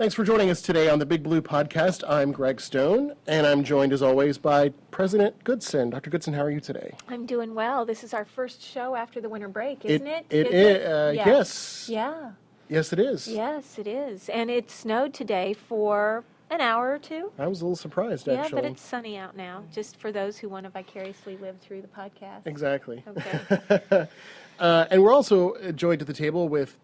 Thanks for joining us today on the Big Blue Podcast. I'm Greg Stone, and I'm joined as always by President Goodson. Dr. Goodson, how are you today? I'm doing well. This is our first show after the winter break, isn't it? Yes. Yeah. Yes, it is. Yes, it is. And it snowed today for an hour or two. I was a little surprised, Yeah, actually. but it's sunny out now, just for those who want to vicariously live through the podcast. Exactly. Okay. And we're also joined at the table with,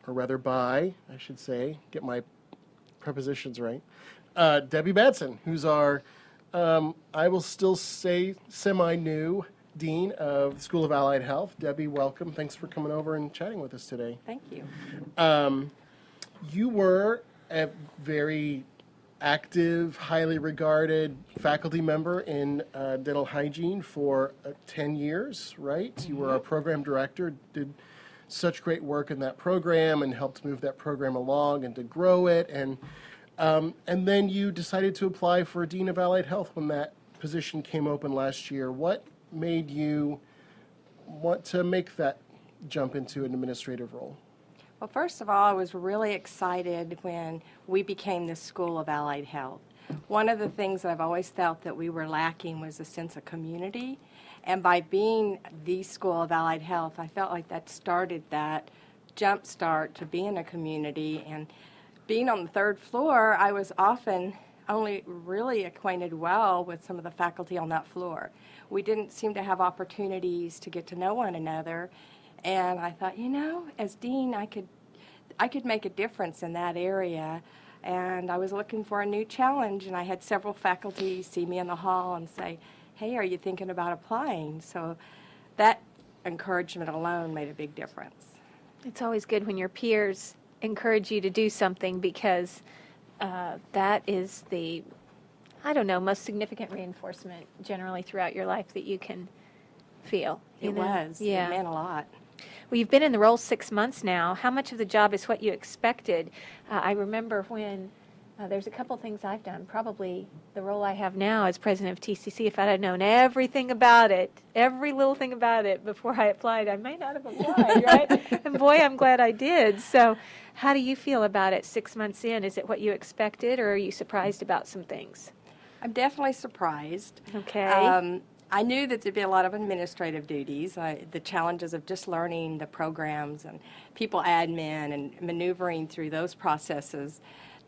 or rather by, I should say, get my prepositions right, Debbie Batson, who's our, I will still say, semi-new Dean of the School of Allied Health. Debbie, welcome. Thanks for coming over and chatting with us today. Thank you. You were a very active, highly regarded faculty member in dental hygiene for 10 years, right? Mm-hmm. You were our program director, did such great work in that program and helped move that program along and to grow it. And then you decided to apply for Dean of Allied Health when that position came open last year. What made you want to make that jump into an administrative role? Well, first of all, I was really excited when we became the School of Allied Health. One of the things that I've always felt that we were lacking was a sense of community. And by being the School of Allied Health, I felt like that started that jump start to be in a community. And being on the third floor, I was often only really acquainted well with some of the faculty on that floor. We didn't seem to have opportunities to get to know one another. And I thought, as dean, I could make a difference in that area. And I was looking for a new challenge, and I had several faculty see me in the hall and say, hey, are you thinking about applying? So that encouragement alone made a big difference. It's always good when your peers encourage you to do something because that is the, most significant reinforcement generally throughout your life that you can feel. It was. Yeah. It meant a lot. Well, you've been in the role 6 months now. How much of the job is what you expected? I remember when there's a couple things I've done. Probably the role I have now as president of TCC, if I had known everything about it, every little thing about it before I applied, I might not have applied, right? And boy, I'm glad I did. So how do you feel about it 6 months in? Is it what you expected, or are you surprised about some things? I'm definitely surprised. Okay. I knew that there'd be a lot of administrative duties, the challenges of just learning the programs and people admin and maneuvering through those processes.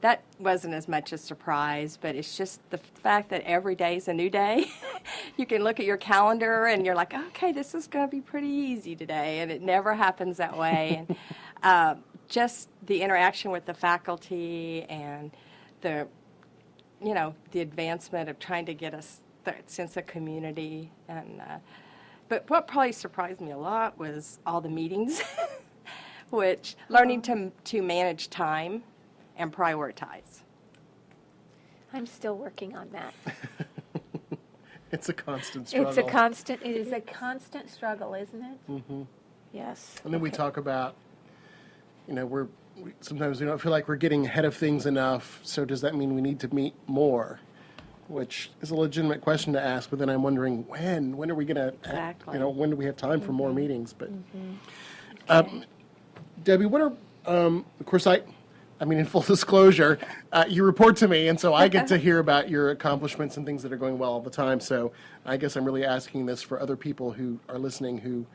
That wasn't as much a surprise, but it's just the fact that every day is a new day. You can look at your calendar and you're like, okay, this is going to be pretty easy today, and it never happens that way. And just the interaction with the faculty and the advancement of trying to get us that sense of community. And but what probably surprised me a lot was all the meetings, which learning to manage time and prioritize. I'm still working on that. It's a constant struggle. It is a constant struggle, isn't it? Mm-hmm. Yes. And then we talk about, sometimes we don't feel like we're getting ahead of things enough, so does that mean we need to meet more? Which is a legitimate question to ask, but then I'm wondering when are we going to, Exactly. When do we have time for more meetings? But Okay. Debbie, what are, of course, in full disclosure, you report to me, and so I get to hear about your accomplishments and things that are going well all the time. So I guess I'm really asking this for other people who are listening who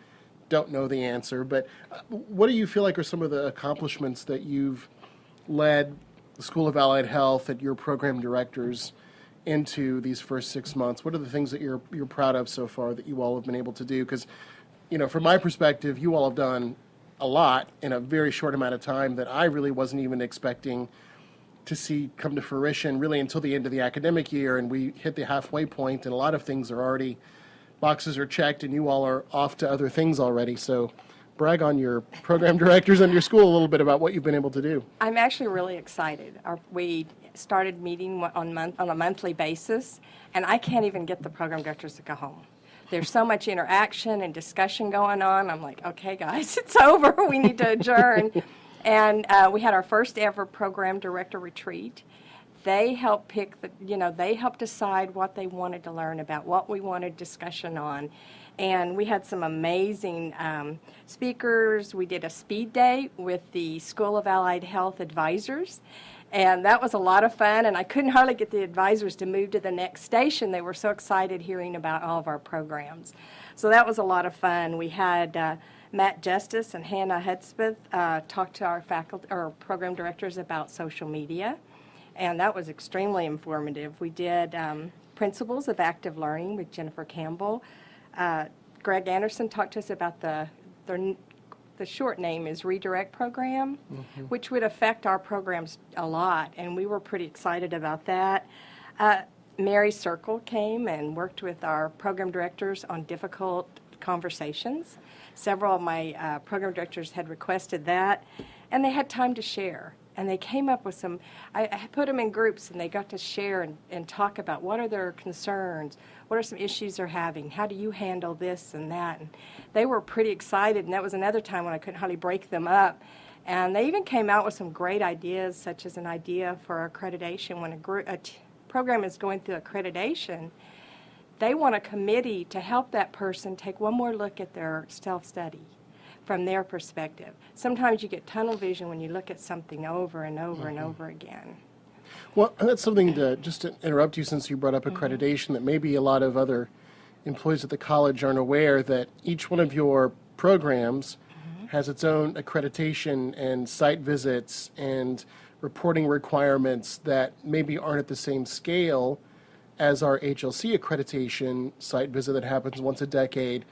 don't know the answer. But what do you feel like are some of the accomplishments that you've led the School of Allied Health and your program directors into these first 6 months? What are the things that you're proud of so far that you all have been able to do? Because, from my perspective, you all have done a lot in a very short amount of time that I really wasn't even expecting to see come to fruition really until the end of the academic year, and we hit the halfway point, and a lot of things are already, boxes are checked, and you all are off to other things already. So brag on your program directors and your school a little bit about what you've been able to do. I'm actually really excited. We started meeting on a monthly basis, and I can't even get the program directors to go home. There's so much interaction and discussion going on. I'm like, okay, guys, it's over. We need to adjourn. And we had our first ever program director retreat. They helped pick they helped decide what they wanted to learn about, what we wanted discussion on. And we had some amazing speakers. We did a speed date with the School of Allied Health advisors. And that was a lot of fun, and I couldn't hardly get the advisors to move to the next station. They were so excited hearing about all of our programs. So that was a lot of fun. We had Matt Justice and Hannah Hudspeth talk to our faculty or program directors about social media, and that was extremely informative. We did Principles of Active Learning with Jennifer Campbell. Greg Anderson talked to us about the short name is Redirect Program, which would affect our programs a lot, and we were pretty excited about that. Mary Circle came and worked with our program directors on difficult conversations. Several of my program directors had requested that, and they had time to share. And they came up with some, I put them in groups, and they got to share and talk about what are their concerns, what are some issues they're having, how do you handle this and that. And they were pretty excited, and that was another time when I couldn't hardly break them up. And they even came out with some great ideas, such as an idea for accreditation. When a program is going through accreditation, they want a committee to help that person take one more look at their self-study from their perspective. Sometimes you get tunnel vision when you look at something over and over and over again. Well, that's something just to interrupt you, since you brought up accreditation, that maybe a lot of other employees at the college aren't aware that each one of your programs has its own accreditation and site visits and reporting requirements that maybe aren't at the same scale as our HLC accreditation site visit that happens once a decade,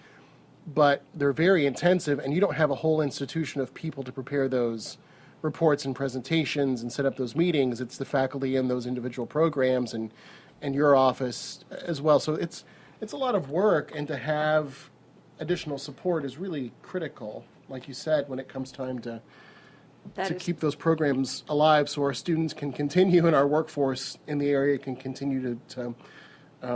but they're very intensive, and you don't have a whole institution of people to prepare those reports and presentations and set up those meetings. It's the faculty in those individual programs and your office as well. So it's a lot of work, and to have additional support is really critical, like you said, when it comes time to keep those programs alive so our students can continue and our workforce in the area can continue to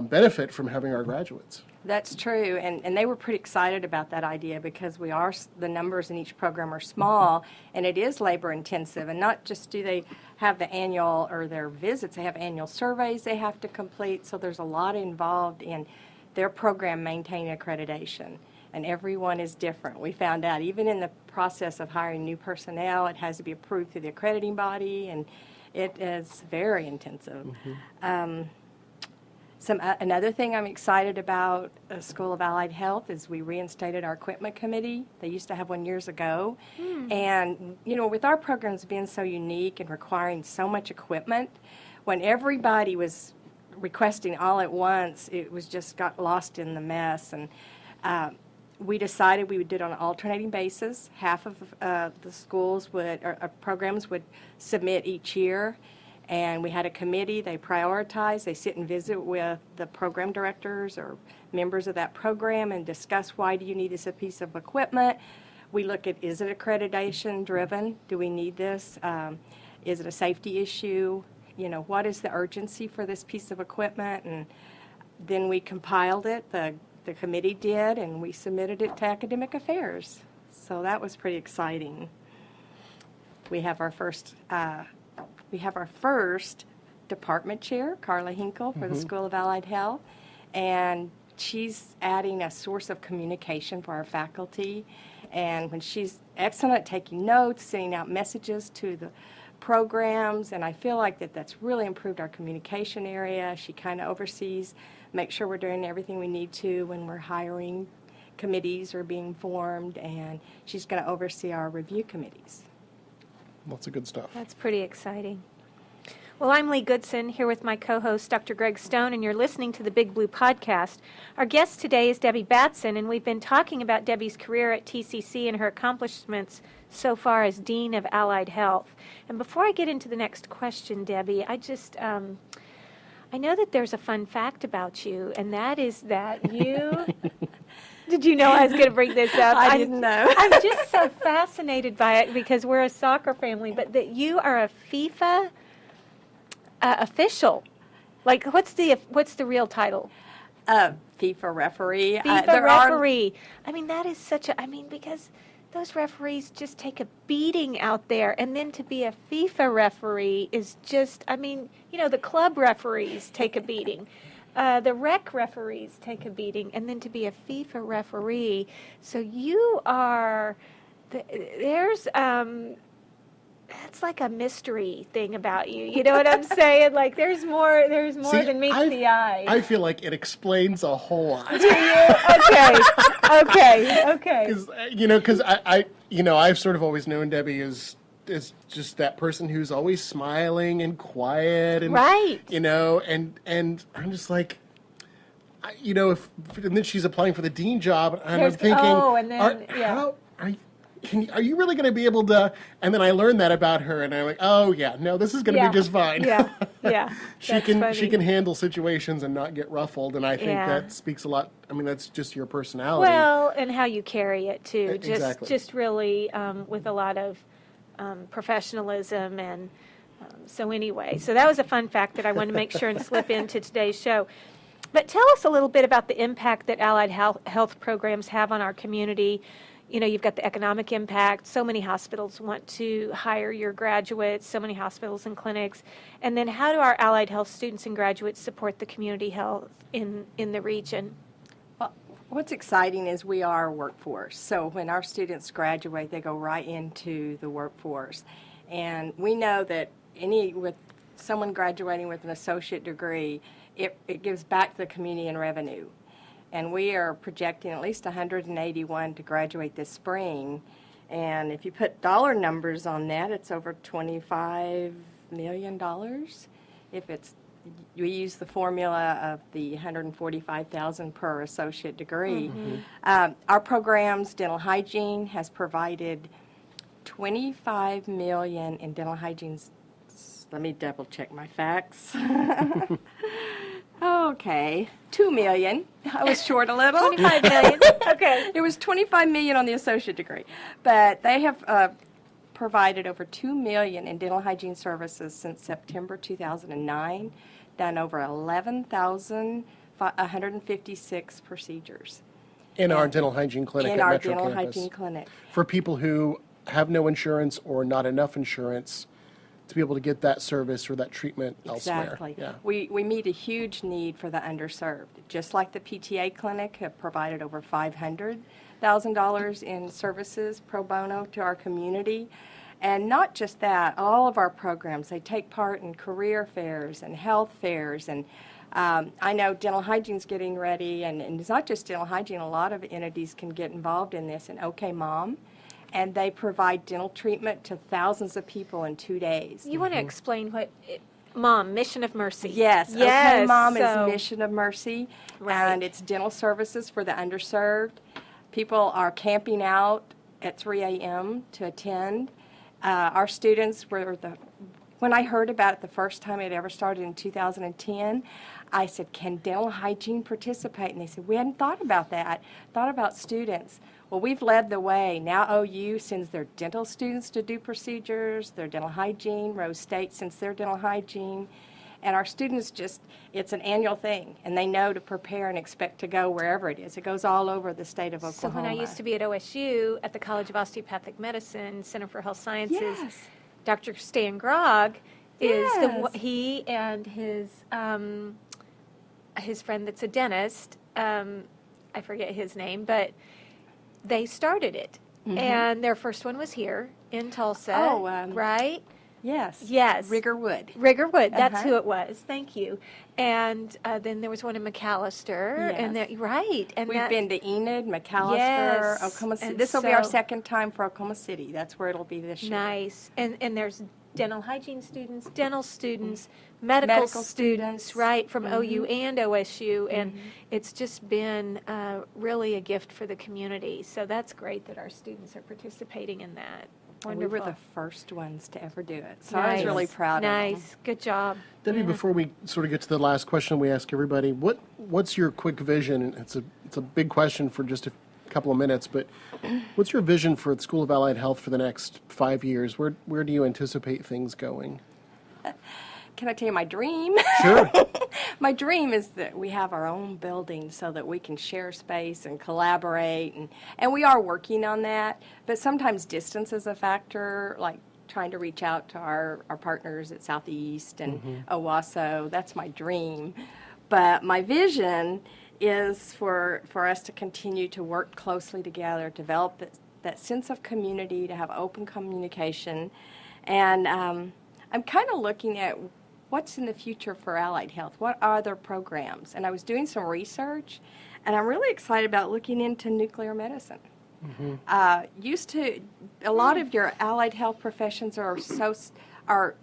benefit from having our graduates. That's true, and they were pretty excited about that idea because the numbers in each program are small, and it is labor intensive. And not just do they have the annual or their visits, they have annual surveys they have to complete. So there's a lot involved in their program maintaining accreditation, and everyone is different. We found out even in the process of hiring new personnel, it has to be approved through the accrediting body, and it is very intensive. Another thing I'm excited about School of Allied Health is we reinstated our equipment committee. They used to have one years ago. And, with our programs being so unique and requiring so much equipment, when everybody was requesting all at once, it was just got lost in the mess. And we decided we would do it on an alternating basis. Half of the schools programs would submit each year. And we had a committee. They prioritize. They sit and visit with the program directors or members of that program and discuss, why do you need this piece of equipment? We look at, is it accreditation driven? Do we need this? Is it a safety issue? What is the urgency for this piece of equipment? And then we compiled it. The committee did, and we submitted it to Academic Affairs. So that was pretty exciting. We have our first department chair, Carla Hinkle, for the School of Allied Health, and she's adding a source of communication for our faculty. And when she's excellent at taking notes, sending out messages to the programs, and I feel like that's really improved our communication area. She kind of oversees, make sure we're doing everything we need to when we're hiring, committees are being formed, and she's going to oversee our review committees. Lots of good stuff. That's pretty exciting. Well, I'm Lee Goodson, here with my co-host, Dr. Greg Stone, and you're listening to the Big Blue Podcast. Our guest today is Debbie Batson, and we've been talking about Debbie's career at TCC and her accomplishments so far as Dean of Allied Health. And before I get into the next question, Debbie, I just, I know that there's a fun fact about you, and that is that you... Did you know I was going to bring this up? I didn't know. I'm just so fascinated by it because we're a soccer family, but that you are a FIFA official. Like, what's the real title? FIFA referee. FIFA referee. I mean, that is because those referees just take a beating out there. And then to be a FIFA referee is just, I mean, the club referees take a beating. The rec referees take a beating. And then to be a FIFA referee. So you are, there's, that's like a mystery thing about you. You know what I'm saying? Like there's more See, than meets the eye. I feel like it explains a whole lot. Do you? Okay. Because I've sort of always known Debbie as just that person who's always smiling and quiet, and Right. and I'm just like, and then she's applying for the dean job, and I'm There's- thinking, oh, and then, yeah. are you really going to be able to? And then I learned that about her, and I'm like, oh yeah, no, this is going to be just fine. Yeah. She That's can funny. handle situations and not get ruffled, and I think Yeah. that speaks a lot. I mean, that's just your personality. Well, and how you carry it too. Exactly. Just really with a lot of professionalism and so anyway. So that was a fun fact that I wanted to make sure and slip into today's show. But tell us a little bit about the impact that allied health programs have on our community. You've got the economic impact. So many hospitals want to hire your graduates, so many hospitals and clinics. And then how do our allied health students and graduates support the community health in the region? Well, what's exciting is we are a workforce. So when our students graduate, they go right into the workforce. And we know that with someone graduating with an associate degree, it gives back to the community in revenue. And we are projecting at least 181 to graduate this spring. And if you put dollar numbers on that, it's over $25 million. If we use the formula of the 145,000 per associate degree. Mm-hmm. Our programs, dental hygiene, has provided $25 million in dental hygiene. Let me double check my facts. Okay, $2 million. I was short a little. 25 million. Okay. It was $25 million on the associate degree, but they have provided over $2 million in dental hygiene services since September 2009, done over 11,156 procedures in our dental hygiene clinic in at our Metro dental Campus. hygiene clinic. For people who have no insurance or not enough insurance to be able to get that service or that treatment elsewhere. Exactly. Yeah. We meet a huge need for the underserved. Just like the PTA clinic have provided over $500,000 in services pro bono to our community. And not just that, all of our programs, they take part in career fairs and health fairs. And I know dental hygiene's getting ready, and it's not just dental hygiene, a lot of entities can get involved in this. And OK Mom, and they provide dental treatment to thousands of people in 2 days. You want to explain what Mom, Mission of Mercy. Yes, Yes. OK Mom so- is Mission of Mercy, Right. and it's dental services for the underserved. People are camping out at 3 a.m. to attend. Our students when I heard about it the first time it ever started in 2010, I said, can dental hygiene participate? And they said, we hadn't thought about that, thought about students. Well, we've led the way. Now OU sends their dental students to do procedures, their dental hygiene. Rose State sends their dental hygiene. And our students it's an annual thing, and they know to prepare and expect to go wherever it is. It goes all over the state of So Oklahoma. when I used to be at OSU at the College of Osteopathic Medicine, Center for Health Sciences, Yes. Dr. Stan Grogg is Yes. he and his friend that's a dentist, I forget his name, but they started it. And their first one was here in Tulsa, Oh, right? Yes. Yes. Rigger Wood. Rigger Wood, that's Uh-huh. who it was. Thank you. And then there was one in McAllister, and Yes. right. And We've been to Enid, McAllister, Yes, Oklahoma City. and This will be our so- second time for Oklahoma City. That's where it'll be this year. Nice. And there's dental hygiene students, dental students, medical, Medical students, students. right, from OU and OSU. And it's just been really a gift for the community. So that's great that our students are participating in that. And Wonderful. we were the first ones to ever do it. So I was really proud of them. Nice. Good job. Debbie, before we sort of get to the last question we ask everybody, what's your quick vision? It's a big question for just a couple of minutes, but what's your vision for the School of Allied Health for the next 5 years? Where do you anticipate things going? can I tell you my dream? Sure. My dream is that we have our own building so that we can share space and collaborate, and we are working on that. But sometimes distance is a factor, like trying to reach out to our partners at Southeast and Owasso. That's my dream. But my vision is for us to continue to work closely together, develop that sense of community, to have open communication. And I'm kind of looking at what's in the future for allied health. What are their programs? And I was doing some research, and I'm really excited about looking into nuclear medicine. A lot of your allied health professions are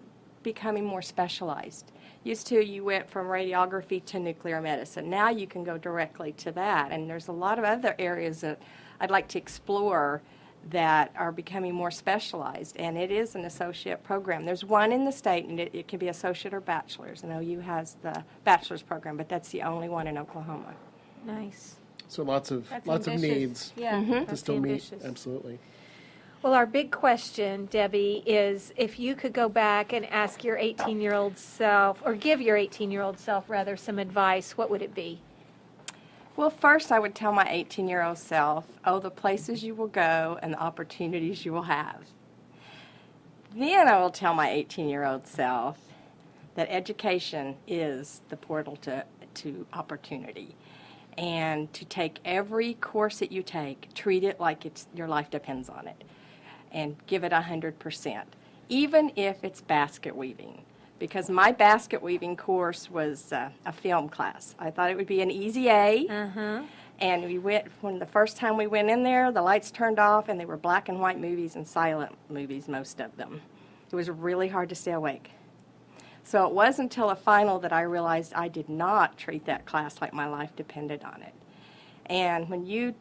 becoming more specialized. Used to, you went from radiography to nuclear medicine. Now you can go directly to that, and there's a lot of other areas that I'd like to explore that are becoming more specialized, and it is an associate program. There's one in the state, and it can be associate or bachelor's, and OU has the bachelor's program, but that's the only one in Oklahoma. Nice. So lots of That's of ambitious. needs Yeah, to that's still meet. ambitious. Absolutely. Well, our big question, Debbie, is if you could go back and ask your 18-year-old self, or give your 18-year-old self, rather, some advice, what would it be? Well, first I would tell my 18-year-old self, the places you will go and the opportunities you will have. Then I will tell my 18-year-old self that education is the portal to opportunity. And to take every course that you take, treat it like your life depends on it, and give it 100%, even if it's basket weaving. Because my basket weaving course was a film class. I thought it would be an easy A, and when the first time we went in there, the lights turned off, and they were black and white movies and silent movies, most of them. It was really hard to stay awake. So it wasn't until a final that I realized I did not treat that class like my life depended on it. And when you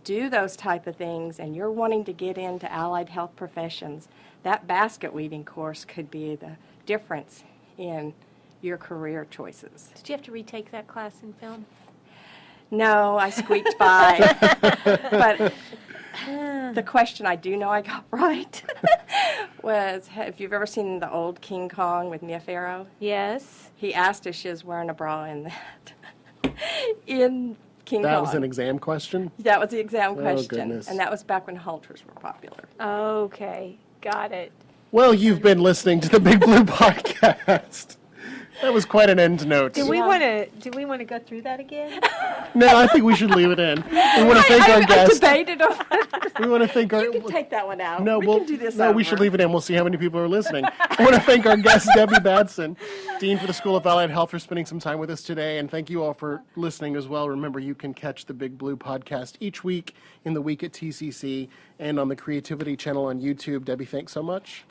do those type of things and you're wanting to get into allied health professions, that basket weaving course could be the difference in your career choices. Did you have to retake that class in film? No, I squeaked by. But the question I do know I got right was, have you ever seen the old King Kong with Mia Farrow? Yes. He asked if she was wearing a bra in that. In King Kong. That was an exam question? That was the exam question. Goodness. And that was back when halters were popular. Okay, got it. Well, you've been listening to the Big Blue Podcast. That was quite an end note. Do we want to go through that again? No, I think we should leave it in. We want to thank our I guest. debated over it. We want to thank our. You can take that one out. No, we we'll, can do this no, over. we should leave it in. We'll see how many people are listening. I want to thank our guest, Debbie Batson, Dean for the School of Allied Health, for spending some time with us today. And thank you all for listening as well. Remember, you can catch the Big Blue Podcast each week in the week at TCC and on the Creativity channel on YouTube. Debbie, thanks so much.